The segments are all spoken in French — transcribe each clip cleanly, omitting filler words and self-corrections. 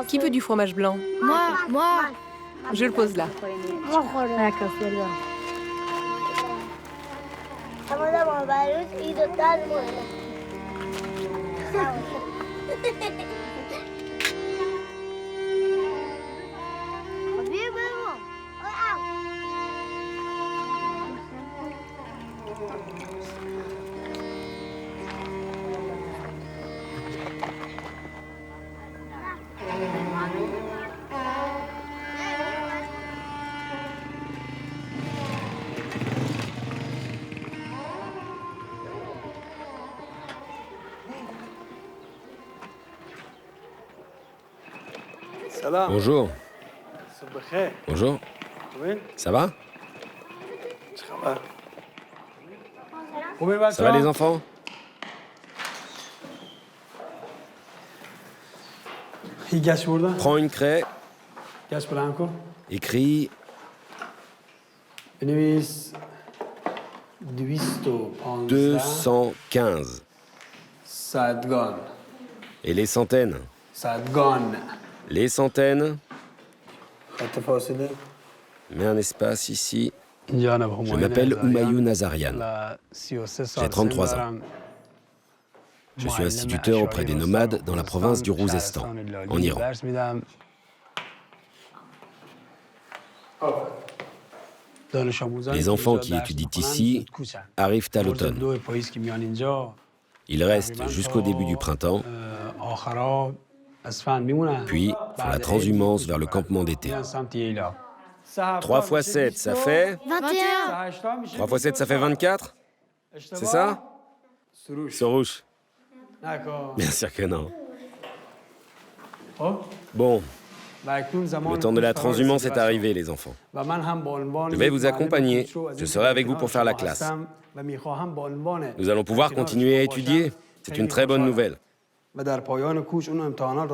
Qui veut du fromage blanc? Moi. Je le pose là. Bonjour. Bonjour. Ça va? Ça va les enfants? Prends une craie. Écris 215. Et les centaines? Les centaines. Mets un espace ici. Je m'appelle Humayun Nazarian. J'ai 33 ans. Je suis instituteur auprès des nomades dans la province du Rouzestan, en Iran. Les enfants qui étudient ici arrivent à l'automne. Ils restent jusqu'au début du printemps, puis font la transhumance vers le campement d'été. 3 fois 7, ça fait 21. 3 fois 7, ça fait 24? C'est ça? Sorouche. Bien sûr que non. Bon, le temps de la transhumance est arrivé, les enfants. Je vais vous accompagner. Je serai avec vous pour faire la classe. Nous allons pouvoir continuer à étudier. C'est une très bonne nouvelle.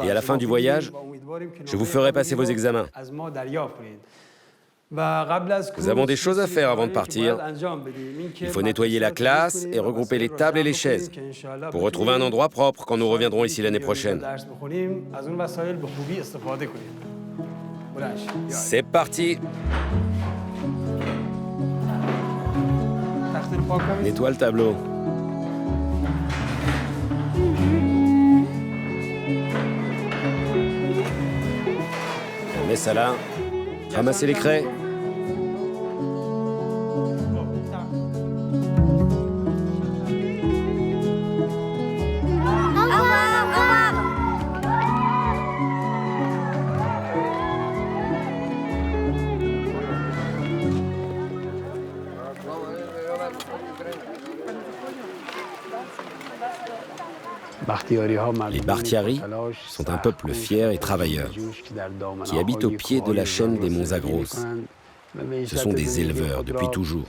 Et à la fin du voyage, je vous ferai passer vos examens. Nous avons des choses à faire avant de partir. Il faut nettoyer la classe et regrouper les tables et les chaises pour retrouver un endroit propre quand nous reviendrons ici l'année prochaine. C'est parti! Nettoie le tableau. On met ça là. Ramassez les craies. Les Bakhtiari sont un peuple fier et travailleur qui habite au pied de la chaîne des monts Zagros. Ce sont des éleveurs depuis toujours.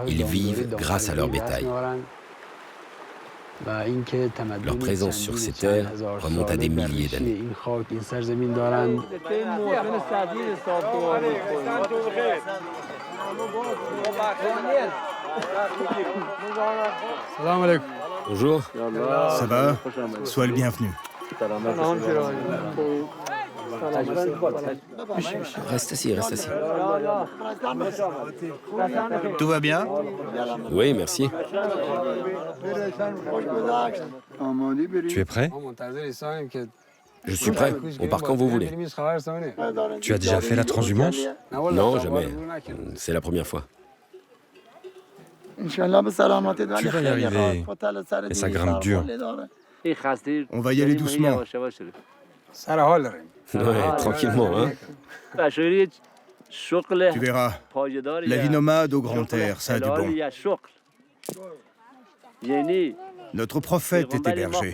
Ils vivent grâce à leur bétail. Leur présence sur ces terres remonte à des milliers d'années. Bonjour. Ça va? Sois le bienvenu. Reste assis, reste assis. Tout va bien? Oui, merci. Tu es prêt? Je suis prêt. On part quand vous voulez. Tu as déjà fait la transhumance? Non, jamais. C'est la première fois. Tu vas y arriver, mais ça grimpe dur. On va y aller doucement. Ouais, tranquillement, hein. Tu verras. La vie nomade au grand air, ça a du bon. Notre prophète était berger.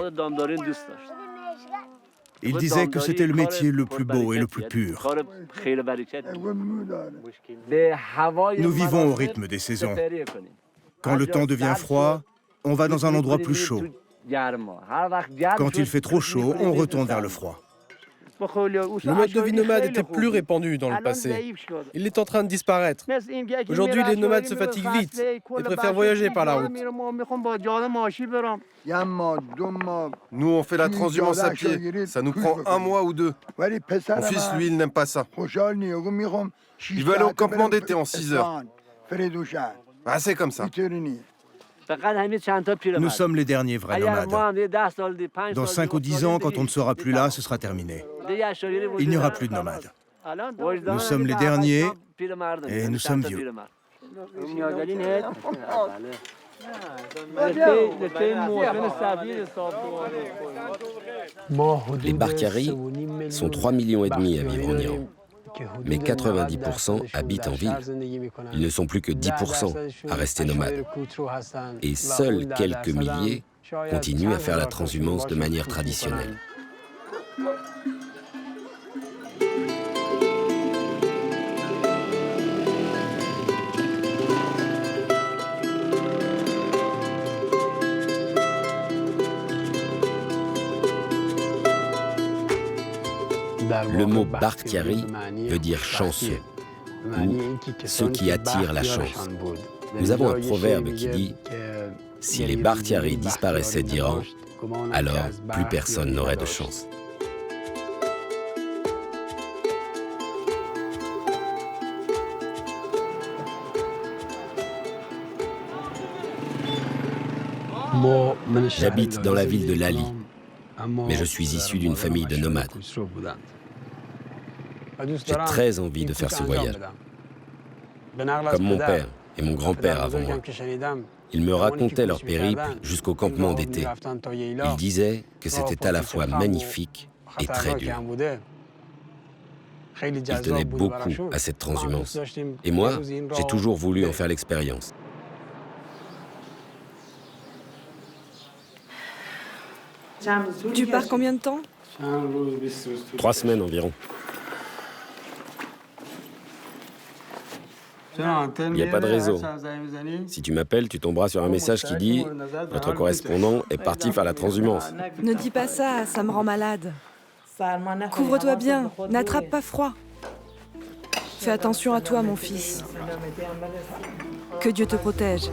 Il disait que c'était le métier le plus beau et le plus pur. Nous vivons au rythme des saisons. Quand le temps devient froid, on va dans un endroit plus chaud. Quand il fait trop chaud, on retourne vers le froid. Le mode de vie nomade était plus répandu dans le passé. Il est en train de disparaître. Aujourd'hui, les nomades se fatiguent vite et préfèrent voyager par la route. Nous, on fait la transhumance à pied. Ça nous prend 1 mois ou 2. Mon fils, lui, il n'aime pas ça. Il veut aller au campement d'été en 6 heures. Ah, c'est comme ça. Nous sommes les derniers vrais nomades. Dans 5 ou 10 ans, quand on ne sera plus là, ce sera terminé. Il n'y aura plus de nomades. Nous sommes les derniers et nous sommes vieux. Les Barkari sont 3,5 millions à vivre en Iran. Mais 90% habitent en ville. Ils ne sont plus que 10% à rester nomades. Et seuls quelques milliers continuent à faire la transhumance de manière traditionnelle. Le mot Bakhtiari veut dire chanceux, ou ceux qui attirent la chance. Nous avons un proverbe qui dit « Si les Bakhtiari disparaissaient d'Iran, alors plus personne n'aurait de chance ». J'habite dans la ville de Lali, mais je suis issu d'une famille de nomades. J'ai très envie de faire ce voyage. Comme mon père et mon grand-père avant moi. Ils me racontaient leur périple jusqu'au campement d'été. Ils disaient que c'était à la fois magnifique et très dur. Ils tenaient beaucoup à cette transhumance. Et moi, j'ai toujours voulu en faire l'expérience. Tu pars combien de temps? 3 semaines environ. Il n'y a pas de réseau. Si tu m'appelles, tu tomberas sur un message qui dit « Votre correspondant est parti faire la transhumance ». Ne dis pas ça, ça me rend malade. Couvre-toi bien, n'attrape pas froid. Fais attention à toi, mon fils. Que Dieu te protège.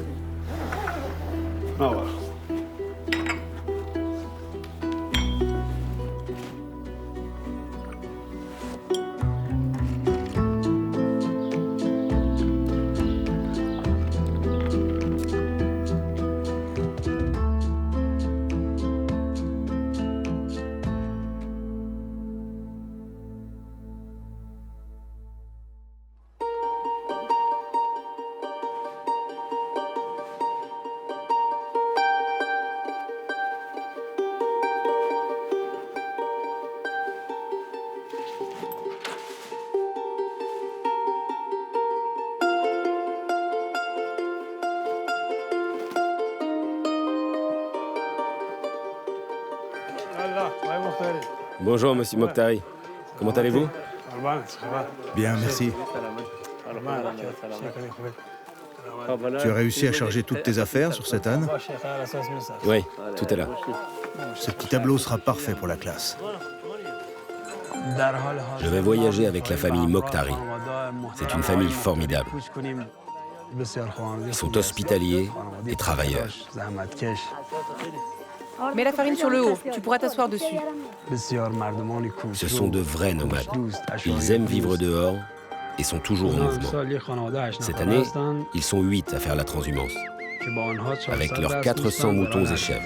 Bonjour, monsieur Mokhtari. Comment allez-vous? Bien, merci. Tu as réussi à charger toutes tes affaires sur cet âne? Oui, tout est là. Ce petit tableau sera parfait pour la classe. Je vais voyager avec la famille Mokhtari. C'est une famille formidable. Ils sont hospitaliers et travailleurs. Mets la farine sur le haut, tu pourras t'asseoir dessus. Ce sont de vrais nomades. Ils aiment vivre dehors et sont toujours en mouvement. Cette année, ils sont 8 à faire la transhumance, avec leurs 400 moutons et chèvres.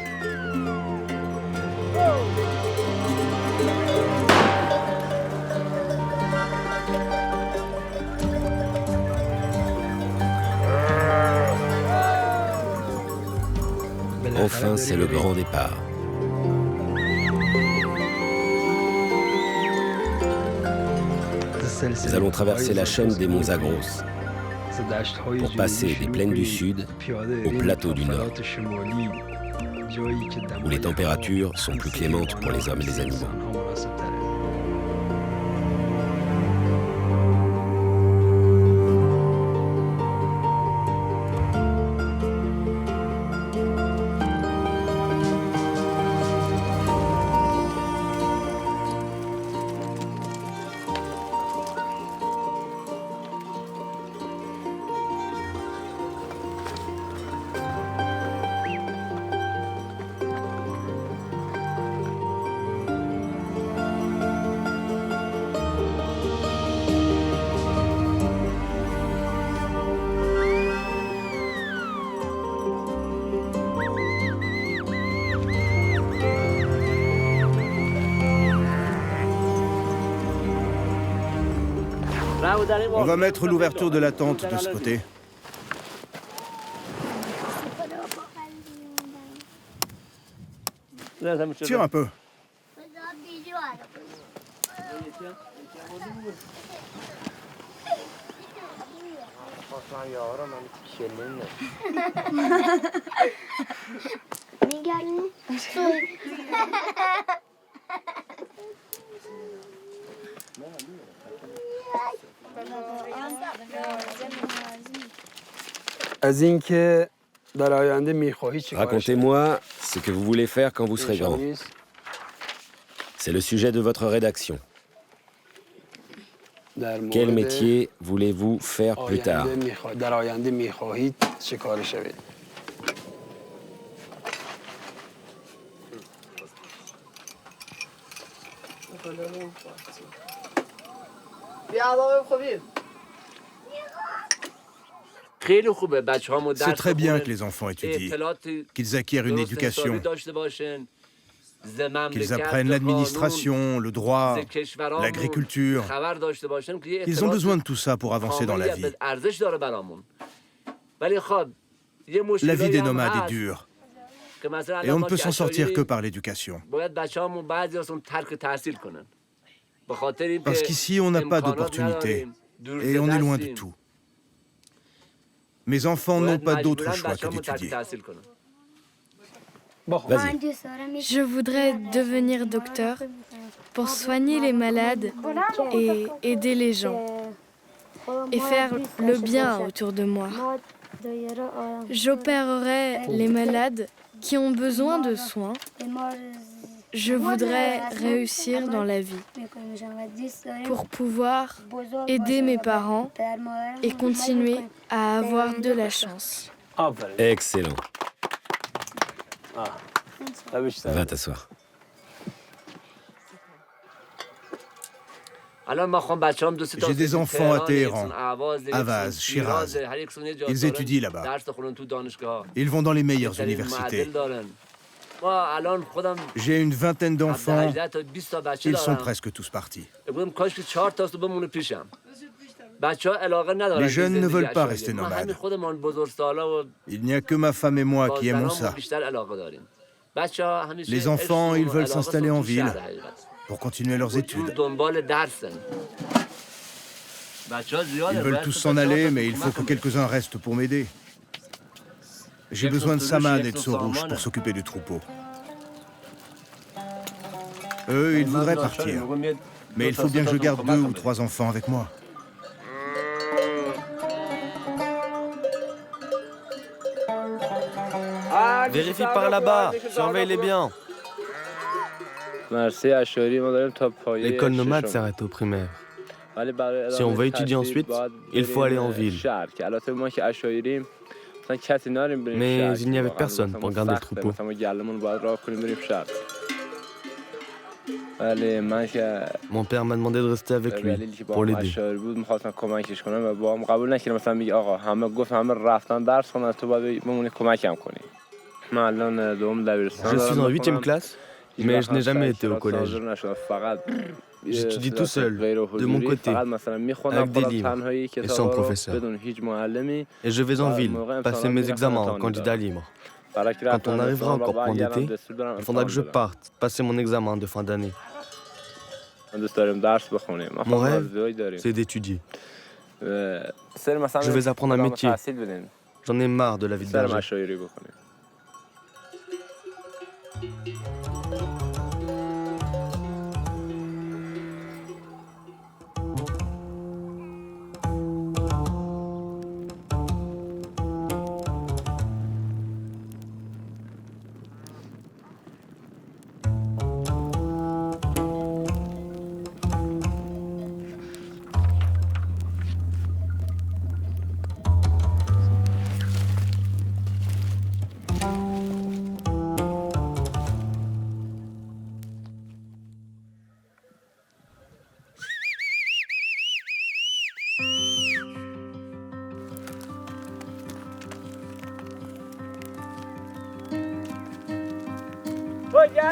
Enfin, c'est le grand départ. Nous allons traverser la chaîne des monts Zagros pour passer des plaines du sud au plateau du nord, où les températures sont plus clémentes pour les hommes et les animaux. On va mettre l'ouverture de la tente de ce côté. Tire un peu. Racontez-moi ce que vous voulez faire quand vous serez grand. C'est le sujet de votre rédaction. Quel métier voulez-vous faire plus tard? C'est très bien que les enfants étudient, qu'ils acquièrent une éducation, qu'ils apprennent l'administration, le droit, l'agriculture. Ils ont besoin de tout ça pour avancer dans la vie. La vie des nomades est dure, et on ne peut s'en sortir que par l'éducation. Parce qu'ici, on n'a pas d'opportunité, et on est loin de tout. Mes enfants n'ont pas d'autre choix que d'étudier. Vas-y. Je voudrais devenir docteur pour soigner les malades et aider les gens et faire le bien autour de moi. J'opérerai les malades qui ont besoin de soins. Je voudrais réussir dans la vie pour pouvoir aider mes parents et continuer à avoir de la chance. Excellent. Va t'asseoir. J'ai des enfants à Téhéran, Avaz, Shiraz. Ils étudient là-bas. Ils vont dans les meilleures universités. J'ai une vingtaine d'enfants. Ils sont presque tous partis. Les jeunes ne veulent pas rester nomades. Il n'y a que ma femme et moi qui aimons ça. Les enfants, ils veulent s'installer en ville pour continuer leurs études. Ils veulent tous s'en aller, mais il faut que quelques-uns restent pour m'aider. J'ai besoin de Saman et de Sorouche pour s'occuper du troupeau. Eux, ils voudraient partir. Mais il faut bien que je garde 2 ou 3 enfants avec moi. Vérifie par là-bas, surveille-les bien. L'école nomade s'arrête au primaire. Si on veut étudier ensuite, il faut aller en ville. Mais il n'y avait personne pour garder le troupeau. Mon père m'a demandé de rester avec lui pour l'aider. Je suis en 8e classe, mais je n'ai jamais été au collège. J'étudie tout seul, de mon côté, avec des livres et sans professeur. Et je vais en ville, passer mes examens en candidat libre. Quand on arrivera encore en été, il faudra que je parte, passer mon examen de fin d'année. Mon rêve, c'est d'étudier. Je vais apprendre un métier. J'en ai marre de la vie de berger.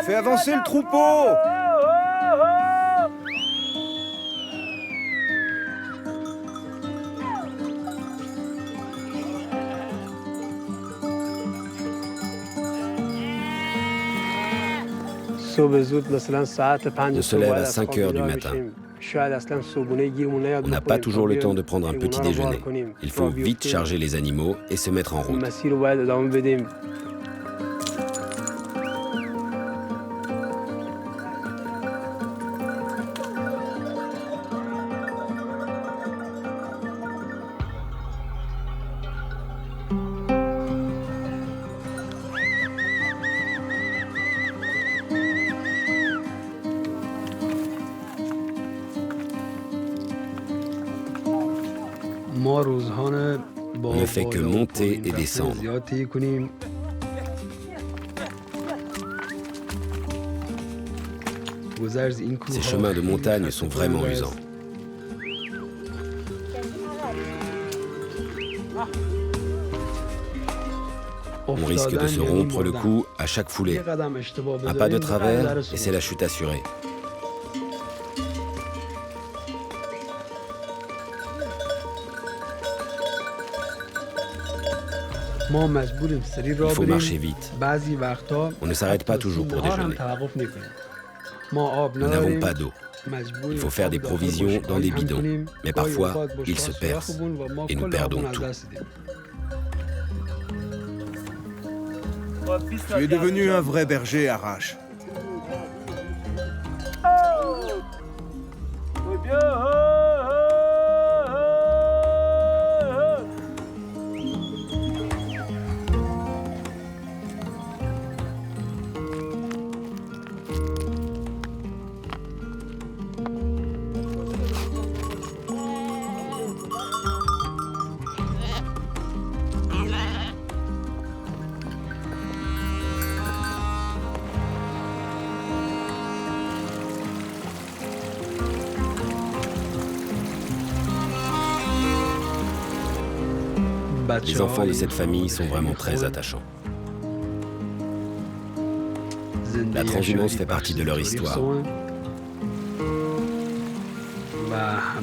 Fais avancer le troupeau! On se lève à 5 heures du matin. On n'a pas toujours le temps de prendre un petit déjeuner. Il faut vite charger les animaux et se mettre en route. On ne fait que monter et descendre. Ces chemins de montagne sont vraiment usants. On risque de se rompre le cou à chaque foulée. Un pas de travers et c'est la chute assurée. Il faut marcher vite. On ne s'arrête pas toujours pour déjeuner. Nous n'avons pas d'eau. Il faut faire des provisions dans des bidons. Mais parfois, ils se percent et nous perdons tout. Tu es devenu un vrai berger, Arash. Les enfants de cette famille sont vraiment très attachants. La transhumance fait partie de leur histoire.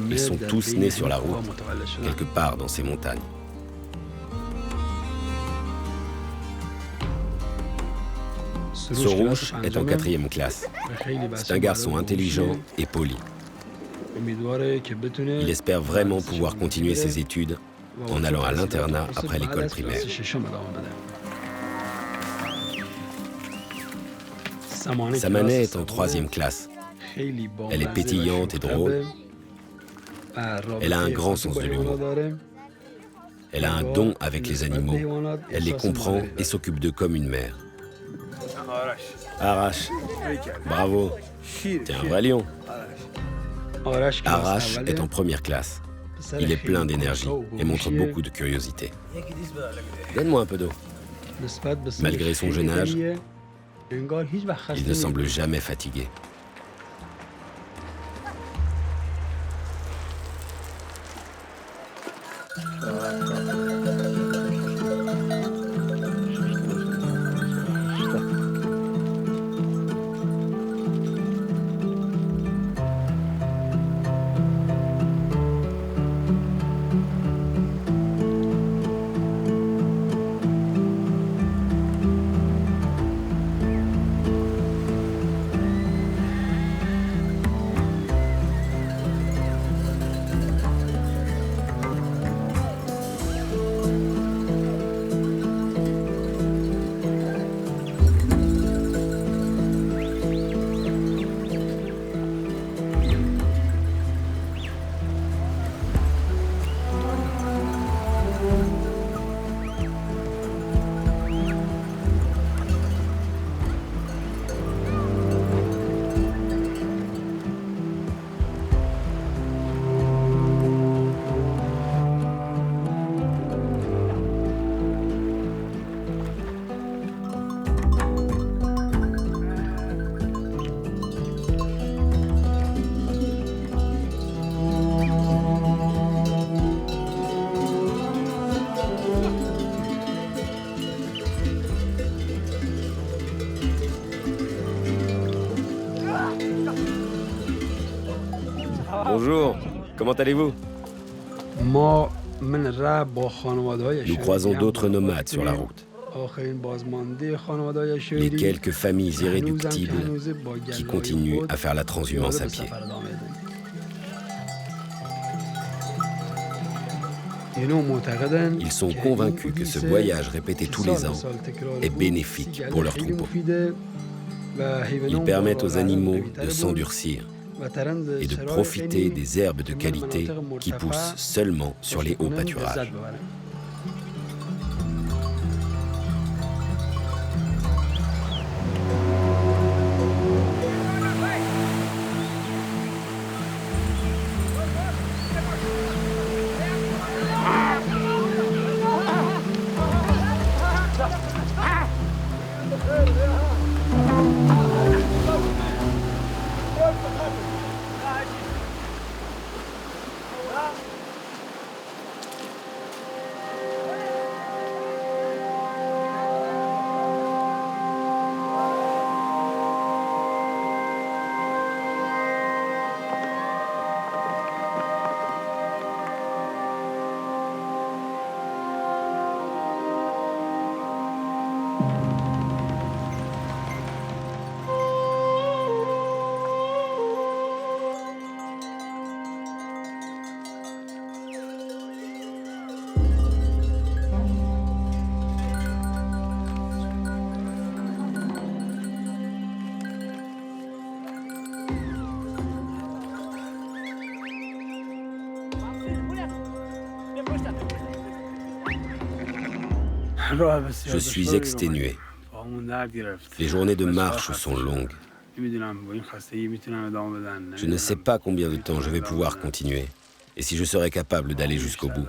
Ils sont tous nés sur la route, quelque part dans ces montagnes. Sorouch est en 4e classe. C'est un garçon intelligent et poli. Il espère vraiment pouvoir continuer ses études en allant à l'internat après l'école primaire. Samaneh est en 3e classe. Elle est pétillante et drôle. Elle a un grand sens de l'humour. Elle a un don avec les animaux. Elle les comprend et s'occupe d'eux comme une mère. Arash, bravo, t'es un vrai lion. Arash est en 1re classe. Il est plein d'énergie et montre beaucoup de curiosité. Donne-moi un peu d'eau. Malgré son jeune âge, il ne semble jamais fatigué. Bonjour, comment allez-vous? Nous croisons d'autres nomades sur la route. Les quelques familles irréductibles qui continuent à faire la transhumance à pied. Ils sont convaincus que ce voyage répété tous les ans est bénéfique pour leurs troupeaux. Ils permettent aux animaux de s'endurcir et de profiter des herbes de qualité qui poussent seulement sur les hauts pâturages. Je suis exténué. Les journées de marche sont longues. Je ne sais pas combien de temps je vais pouvoir continuer et si je serai capable d'aller jusqu'au bout.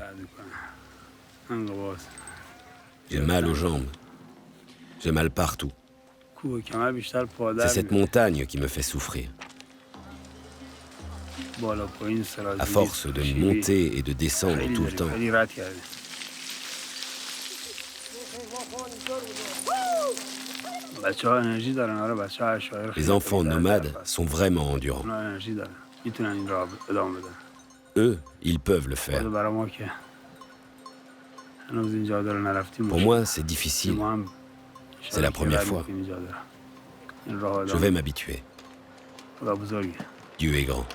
J'ai mal aux jambes. J'ai mal partout. C'est cette montagne qui me fait souffrir. À force de monter et de descendre tout le temps. Les enfants nomades sont vraiment endurants. Eux, ils peuvent le faire. Pour moi, c'est difficile. C'est la première fois. Je vais m'habituer. Dieu est grand.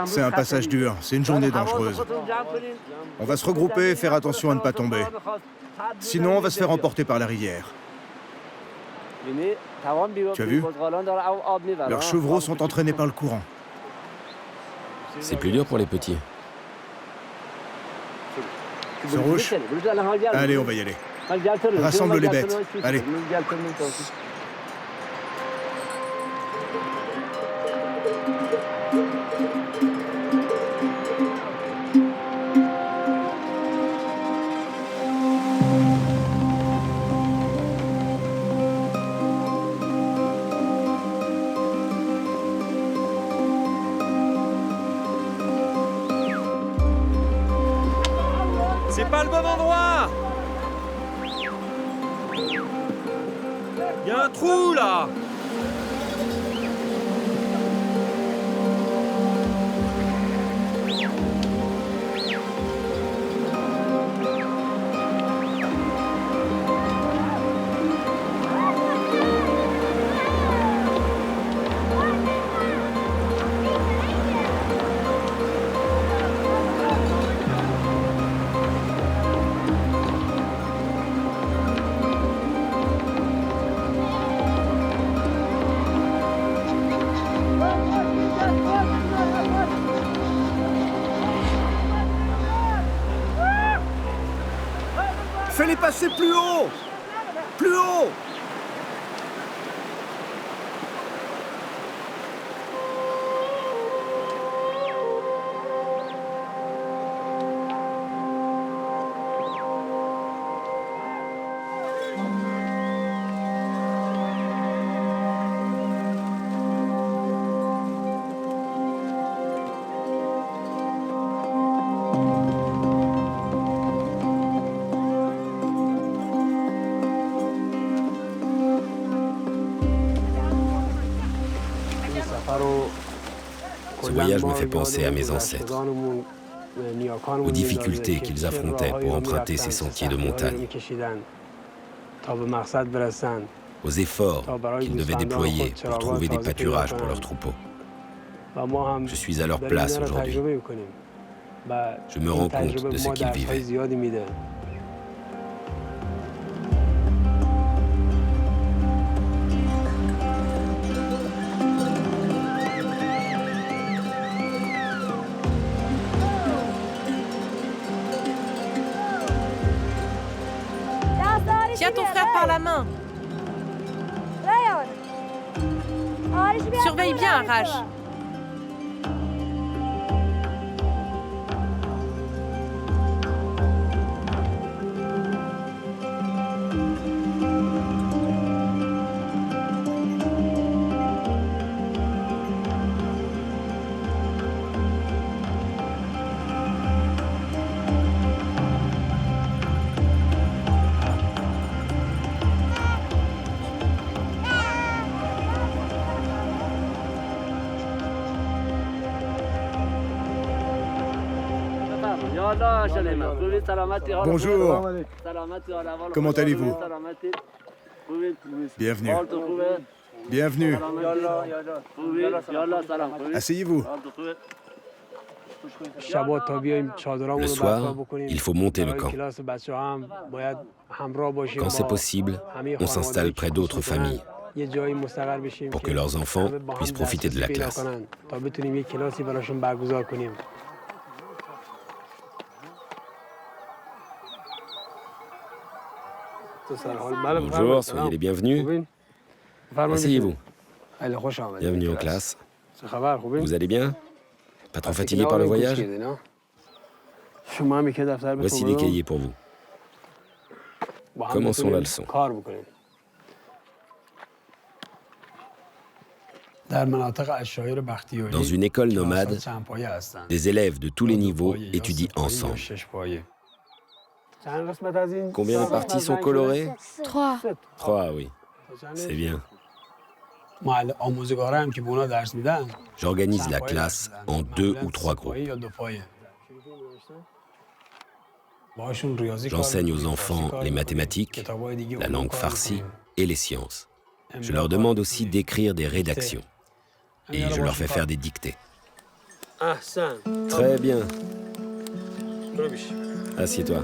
C'est un passage dur, c'est une journée dangereuse. On va se regrouper et faire attention à ne pas tomber. Sinon, on va se faire emporter par la rivière. Tu as vu? Leurs chevreaux sont entraînés par le courant. C'est plus dur pour les petits. Sorouche, allez, on va y aller. Rassemble les bêtes. Allez. C'est pas le bon endroit! Il y a un trou là! Fais-les passer plus haut! Plus haut! Ce voyage me fait penser à mes ancêtres, aux difficultés qu'ils affrontaient pour emprunter ces sentiers de montagne, aux efforts qu'ils devaient déployer pour trouver des pâturages pour leurs troupeaux. Je suis à leur place aujourd'hui. Je me rends compte de ce qu'ils vivaient. Tiens ton frère par la main. Surveille bien, Raj. Bonjour. Comment allez-vous? Bienvenue. Bienvenue. Asseyez-vous. Le soir, il faut monter le camp. Quand c'est possible, on s'installe près d'autres familles pour que leurs enfants puissent profiter de la classe. Bonjour, soyez les bienvenus. Asseyez-vous. Bienvenue en classe. Vous allez bien? Pas trop fatigué par le voyage? Voici des cahiers pour vous. Commençons la leçon. Dans une école nomade, des élèves de tous les niveaux étudient ensemble. Combien de parties sont colorées? 3. 3, oui. C'est bien. J'organise la classe en 2 ou 3 groupes. J'enseigne aux enfants les mathématiques, la langue farsi et les sciences. Je leur demande aussi d'écrire des rédactions. Et je leur fais faire des dictées. Très bien. Assieds-toi.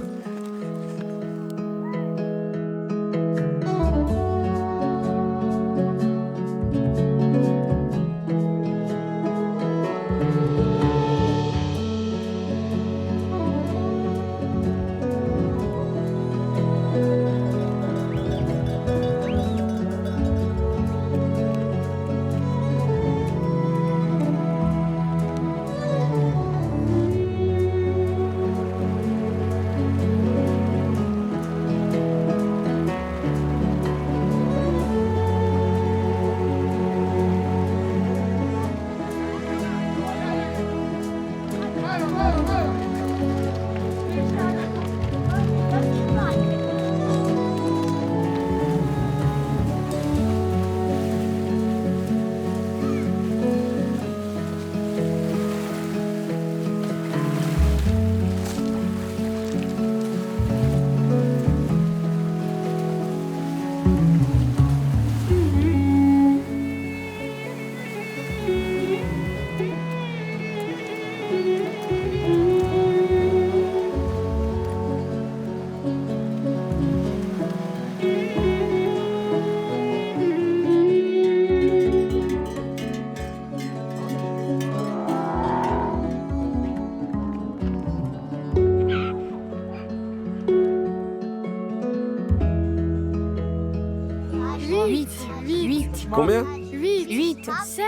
Combien? 8. 7.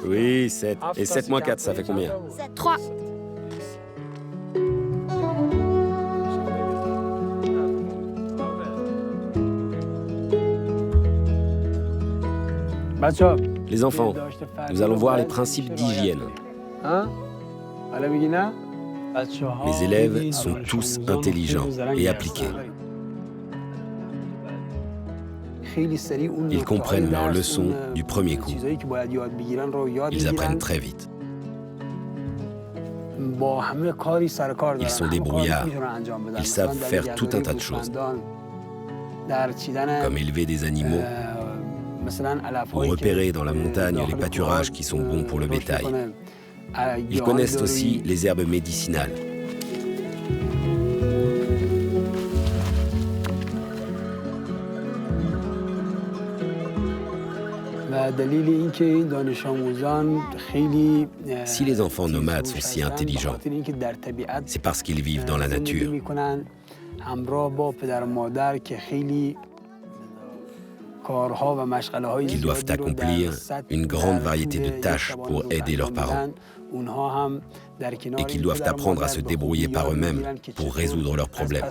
Oui, 7. Et 7 moins 4, ça fait combien? 3. Les enfants, nous allons voir les principes d'hygiène. Les élèves sont tous intelligents et appliqués. Ils comprennent leurs leçons du premier coup. Ils apprennent très vite. Ils sont débrouillards. Ils savent faire tout un tas de choses, comme élever des animaux ou repérer dans la montagne les pâturages qui sont bons pour le bétail. Ils connaissent aussi les herbes médicinales. Si les enfants nomades sont si intelligents, c'est parce qu'ils vivent dans la nature. Qu'ils doivent accomplir une grande variété de tâches pour aider leurs parents et qu'ils doivent apprendre à se débrouiller par eux-mêmes pour résoudre leurs problèmes.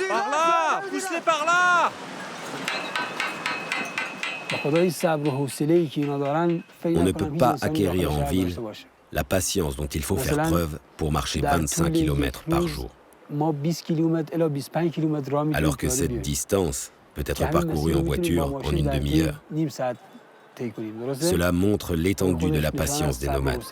Par là! Pousse-les par là! On ne peut pas acquérir en ville la patience dont il faut faire preuve pour marcher 25 km par jour. Alors que cette distance peut être parcourue en voiture en une demi-heure. Cela montre l'étendue de la patience des nomades.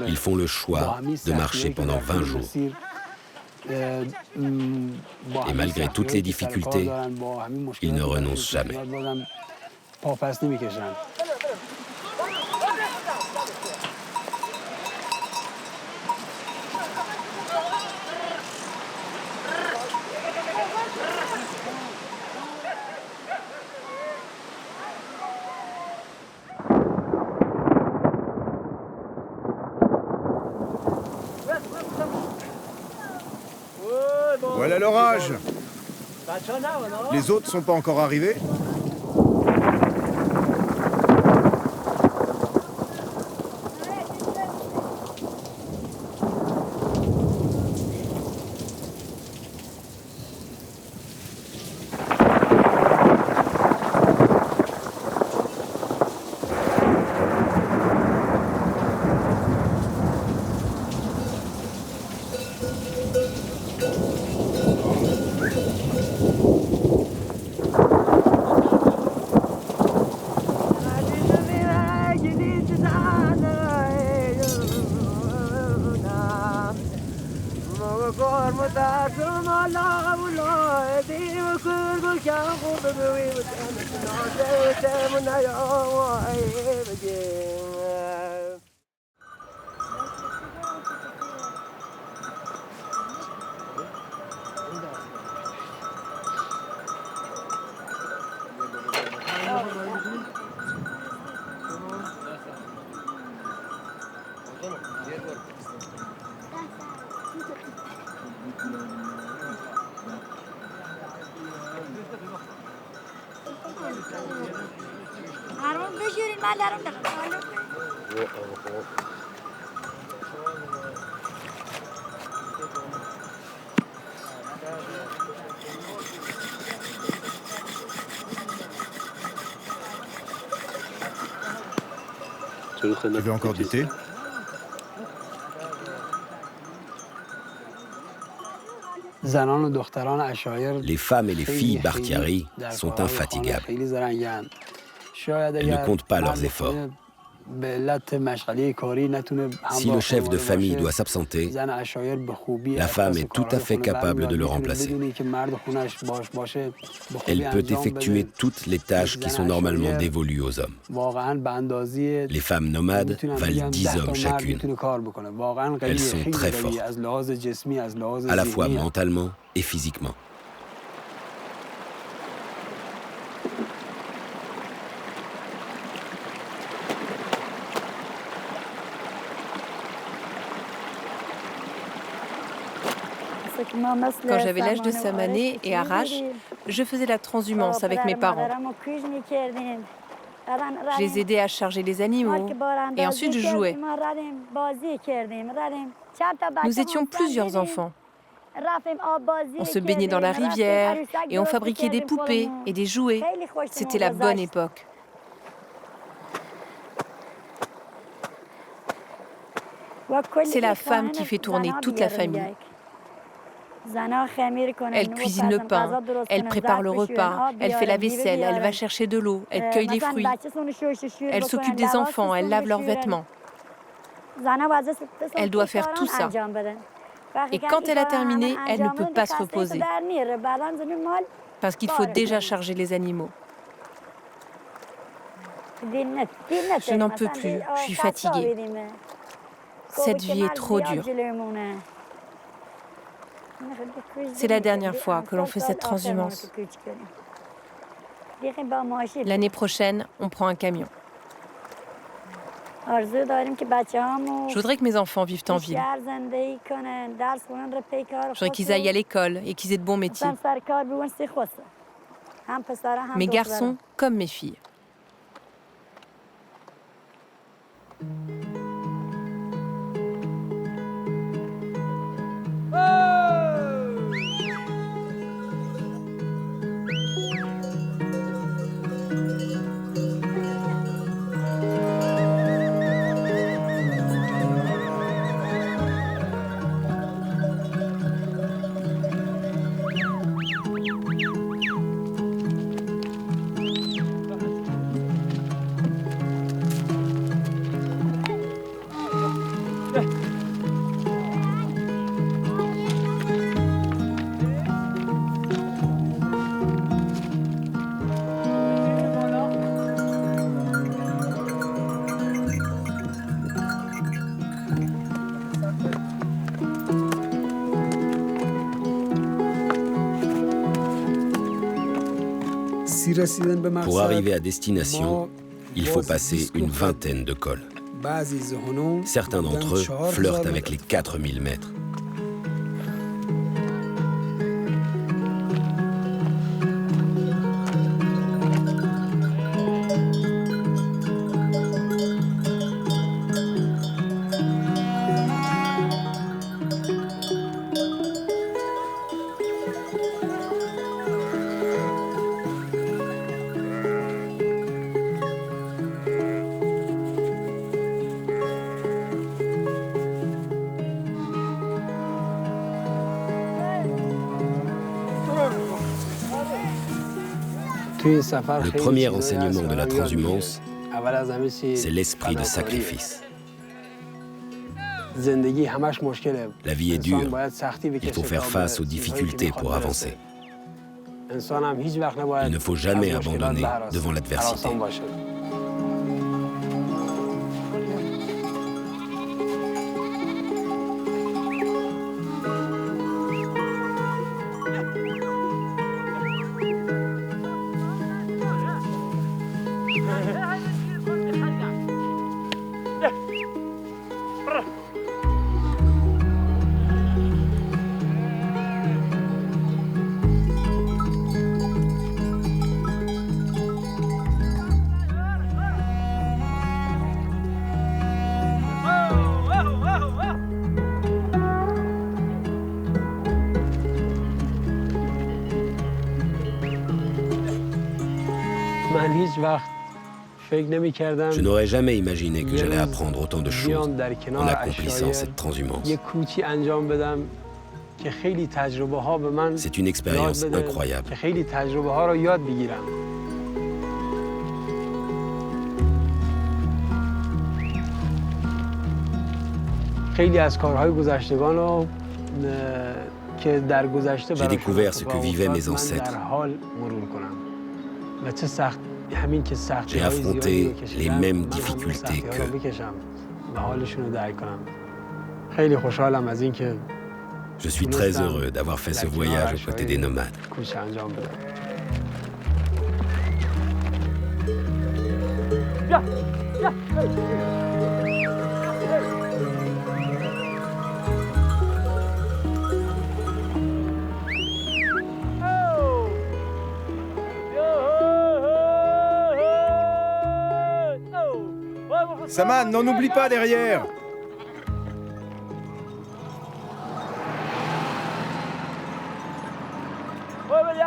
Ils font le choix de marcher pendant 20 jours. Et malgré toutes les difficultés, ils ne renoncent jamais. Voilà l'orage. Les autres sont pas encore arrivés? Tu veux encore du thé? Les femmes et les filles Bakhtiari sont infatigables. Elles ne comptent pas leurs efforts. Si le chef de famille doit s'absenter, la femme est tout à fait capable de le remplacer. Elle peut effectuer toutes les tâches qui sont normalement dévolues aux hommes. Les femmes nomades valent 10 hommes chacune. Elles sont très fortes, à la fois mentalement et physiquement. Quand j'avais l'âge de Samané et Arash, je faisais la transhumance avec mes parents. Je les aidais à charger les animaux et ensuite je jouais. Nous étions plusieurs enfants. On se baignait dans la rivière et on fabriquait des poupées et des jouets. C'était la bonne époque. C'est la femme qui fait tourner toute la famille. Elle cuisine le pain, elle prépare le repas, elle fait la vaisselle, elle va chercher de l'eau, elle cueille les fruits. Elle s'occupe des enfants, elle lave leurs vêtements. Elle doit faire tout ça. Et quand elle a terminé, elle ne peut pas se reposer. Parce qu'il faut déjà charger les animaux. Je n'en peux plus, je suis fatiguée. Cette vie est trop dure. C'est la dernière fois que l'on fait cette transhumance. L'année prochaine, on prend un camion. Je voudrais que mes enfants vivent en ville. Je voudrais qu'ils aillent à l'école et qu'ils aient de bons métiers. Mes garçons comme mes filles. Pour arriver à destination, il faut passer une vingtaine de cols. Certains d'entre eux flirtent avec les 4000 mètres. Le premier enseignement de la transhumance, c'est l'esprit de sacrifice. La vie est dure, il faut faire face aux difficultés pour avancer. Il ne faut jamais abandonner devant l'adversité. Je n'aurais jamais imaginé que j'allais apprendre autant de choses en accomplissant cette transhumance. C'est une expérience incroyable. J'ai découvert ce que vivaient mes ancêtres. J'ai affronté les mêmes difficultés qu'eux. Je suis très heureux d'avoir fait ce voyage aux côtés des nomades. Saman, n'en oublie pas derrière.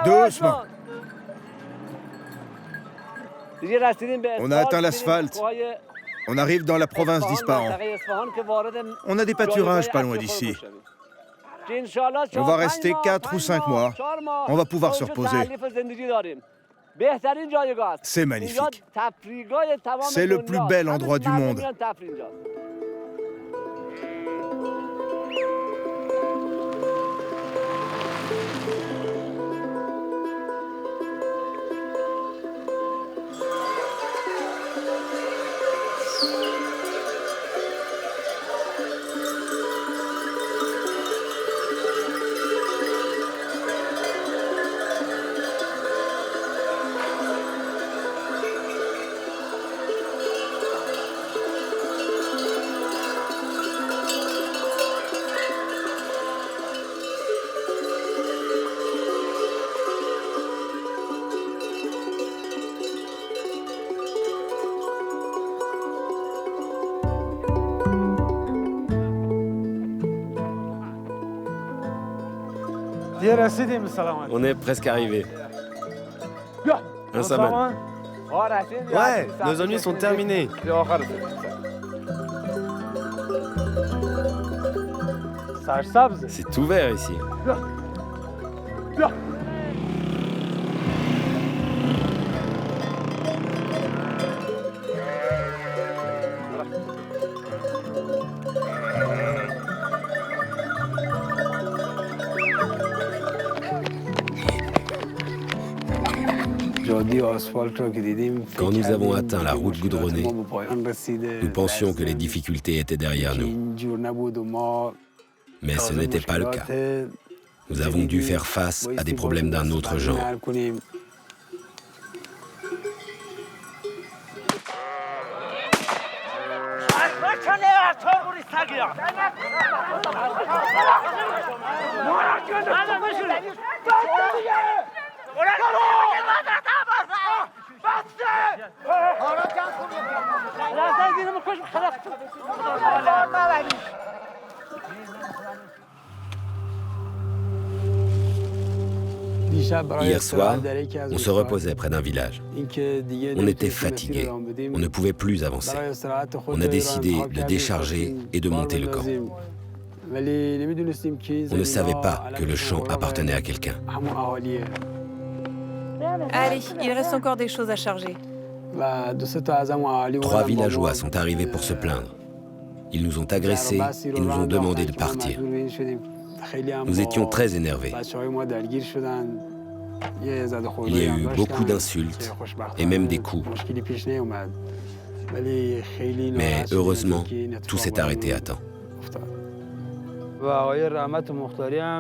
Doucement. On a atteint l'asphalte. On arrive dans la province d'Ispahan. On a des pâturages pas loin d'ici. On va rester 4 ou 5 mois. On va pouvoir se reposer. C'est magnifique. C'est le plus bel endroit du monde. On est presque arrivé. Un Saman. Ouais, nos ennuis sont terminés. C'est tout vert ici. Quand nous avons atteint la route goudronnée, nous pensions que les difficultés étaient derrière nous. Mais ce n'était pas le cas. Nous avons dû faire face à des problèmes d'un autre genre. Hier soir, on se reposait près d'un village. On était fatigués, on ne pouvait plus avancer. On a décidé de décharger et de monter le camp. On ne savait pas que le champ appartenait à quelqu'un. Allez, il reste encore des choses à charger. 3 villageois sont arrivés pour se plaindre. Ils nous ont agressés et nous ont demandé de partir. Nous étions très énervés. Il y a eu beaucoup d'insultes et même des coups. Mais heureusement, tout s'est arrêté à temps.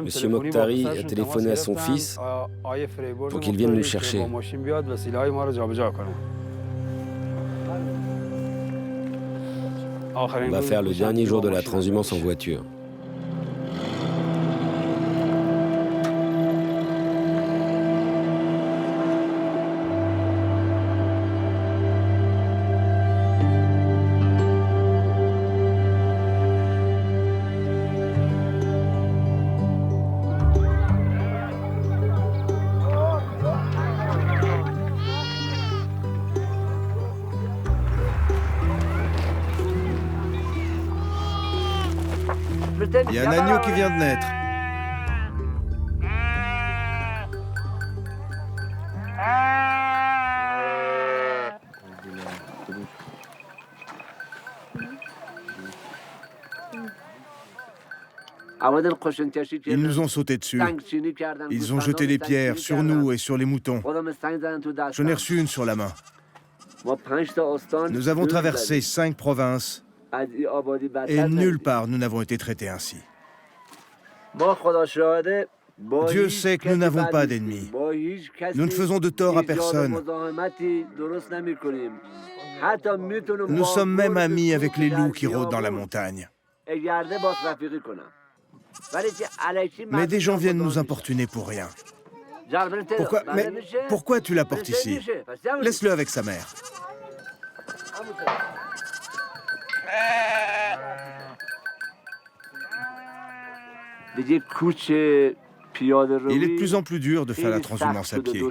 Monsieur Mokhtari a téléphoné à son fils pour qu'il vienne nous chercher. On va faire le dernier jour de la transhumance en voiture. Il y a un agneau qui vient de naître. Ils nous ont sauté dessus. Ils ont jeté des pierres sur nous et sur les moutons. J'en ai reçu une sur la main. Nous avons traversé 5 provinces et nulle part nous n'avons été traités ainsi. Dieu sait que nous n'avons pas d'ennemis. Nous ne faisons de tort à personne. Nous sommes même amis avec les loups qui rôdent dans la montagne. Mais des gens viennent nous importuner pour rien. Pourquoi tu l'apportes ici? Laisse-le avec sa mère. Il est de plus en plus dur de faire la transhumance à pied.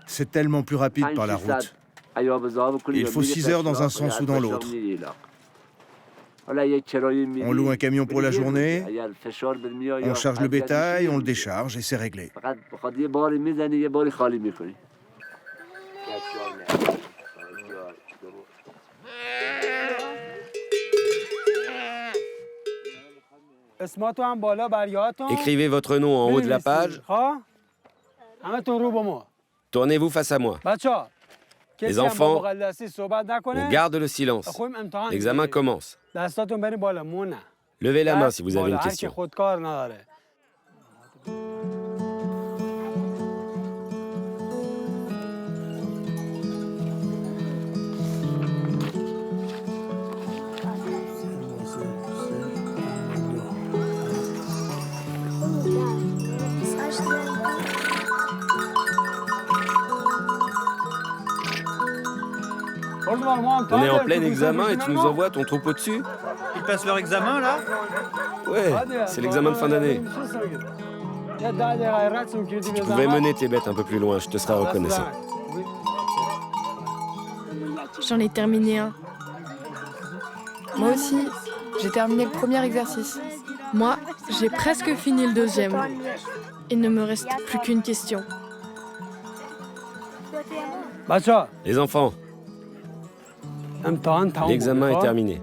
C'est tellement plus rapide par la route. Il faut 6 heures dans un sens ou dans l'autre. On loue un camion pour la journée, on charge le bétail, on le décharge et c'est réglé. Écrivez votre nom en haut de la page. Tournez-vous face à moi. Les enfants, on garde le silence. L'examen commence. Levez la main si vous avez une question. On est en plein examen et tu nous envoies ton troupeau dessus? Ils passent leur examen, là? Ouais, c'est l'examen de fin d'année. Si tu pouvais mener tes bêtes un peu plus loin, je te serais reconnaissant. J'en ai terminé un. Moi aussi, j'ai terminé le premier exercice. Moi, j'ai presque fini le deuxième. Il ne me reste plus qu'une question. Les enfants, l'examen est terminé.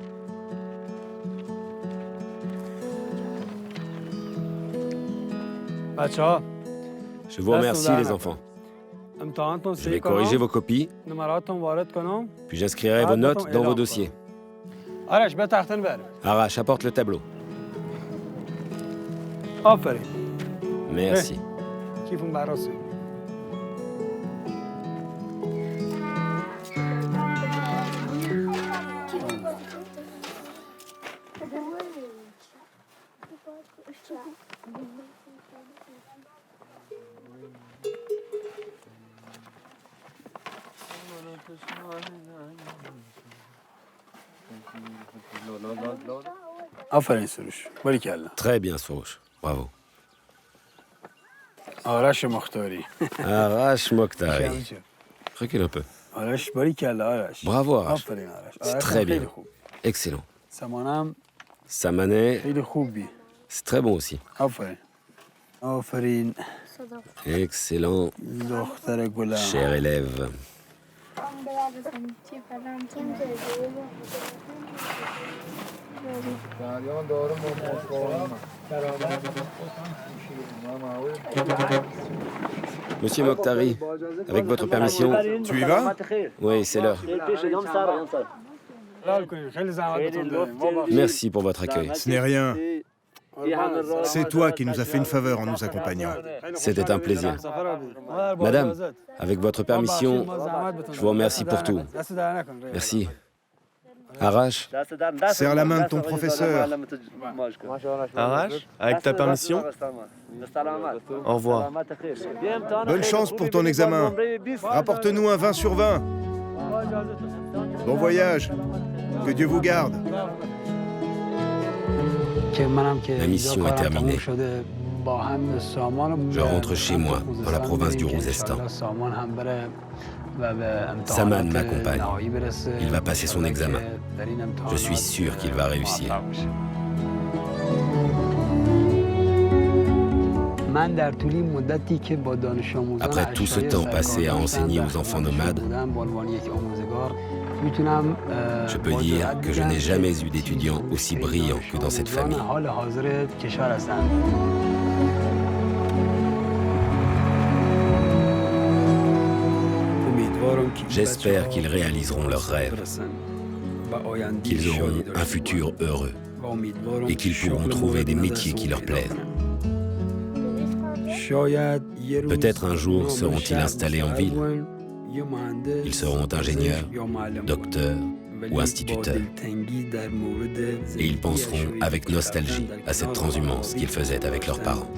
Je vous remercie, les enfants. Je vais corriger vos copies, puis j'inscrirai vos notes dans vos dossiers. Arash, apporte le tableau. Merci. Très bien, Sorouche. Bravo. Arash Mokhtari. Arash Mokhtari. Recule un peu. Bravo, Arash. C'est très bien. Excellent. Samaneh. C'est très bon aussi. Excellent. Cher élève. Monsieur Mokhtari, avec votre permission. Tu y vas? Oui, c'est l'heure. Merci pour votre accueil. Ce n'est rien. C'est toi qui nous as fait une faveur en nous accompagnant. C'était un plaisir. Madame, avec votre permission, je vous remercie pour tout. Merci. Arash, serre la main de ton professeur. Arash, avec ta permission. Au revoir. Bonne chance pour ton examen. Rapporte-nous un 20 sur 20. Bon voyage. Que Dieu vous garde. Ma mission est terminée. Je rentre chez moi, dans la province du Rouzestan. Saman m'accompagne. Il va passer son examen. Je suis sûr qu'il va réussir. Après tout ce temps passé à enseigner aux enfants nomades, je peux dire que je n'ai jamais eu d'étudiants aussi brillants que dans cette famille. J'espère qu'ils réaliseront leurs rêves, qu'ils auront un futur heureux et qu'ils pourront trouver des métiers qui leur plaisent. Peut-être un jour seront-ils installés en ville. Ils seront ingénieurs, docteurs ou instituteurs. Et ils penseront avec nostalgie à cette transhumance qu'ils faisaient avec leurs parents.